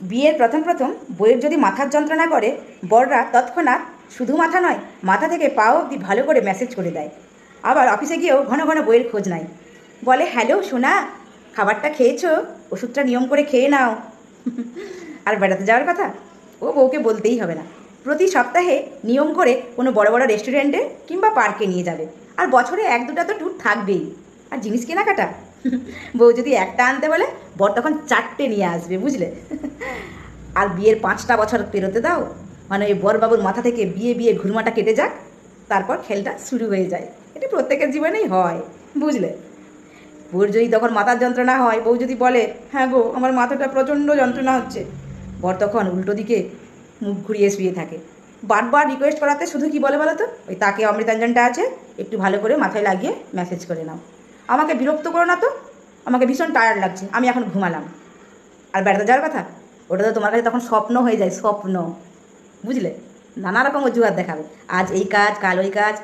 বিয়ের প্রথম প্রথম বইয়ের যদি মাথার যন্ত্রণা করে, বররা তৎক্ষণাৎ শুধু মাথা নয়, মাথা থেকে পাও অবধি ভালো করে ম্যাসেজ করে দেয়। আবার অফিসে গিয়েও ঘন ঘন বইয়ের খোঁজ নেয়। বলে, হ্যালো সোনা, খাবারটা খেয়েছো? ওষুধটা নিয়ম করে খেয়ে নাও। আর বেড়াতে যাওয়ার কথা ও বউকে বলতেই হবে না। প্রতি সপ্তাহে নিয়ম করে কোনো বড় বড় রেস্টুরেন্টে কিংবা পার্কে নিয়ে যাবে। আর বছরে এক দুটা তো ট্যুর থাকবেই। আর জিনিস কেনাকাটা, বউ যদি একটা আনতে বলে, বর তখন চারটে নিয়ে আসবে, বুঝলে? আর বিয়ের 5টা বছর পেরোতে দাও, মানে ওই বরবাবুর মাথা থেকে বিয়ে বিয়ে ঘুরমাটা কেটে যাক, তারপর খেলটা শুরু হয়ে যায়। এটা প্রত্যেকের জীবনেই হয়, বুঝলে? বউর যদি তখন মাথার যন্ত্রণা হয়, বউ যদি বলে, হ্যাঁ গো আমার মাথাটা প্রচণ্ড যন্ত্রণা হচ্ছে, বর তখন উল্টো দিকে মুখ ঘুরিয়ে শুয়ে থাকে। বারবার রিকোয়েস্ট করাতে শুধু কি বলে বলো তো, ওই তাকে অমৃতাঞ্জনটা আছে, একটু ভালো করে মাথায় লাগিয়ে মেসেজ করে নাও। আমাকে বিরক্ত করো না তো, আমাকে ভীষণ টায়ার্ড লাগছে, আমি এখন ঘুমালাম। আর বেড়াতে যাওয়ার কথা, ওটা তো তোমার কাছে তখন স্বপ্ন হয়ে যায়, স্বপ্ন, বুঝলে? নানা রকম অজুহাত দেখাবে, আজ এই কাজ কাল ওই কাজ।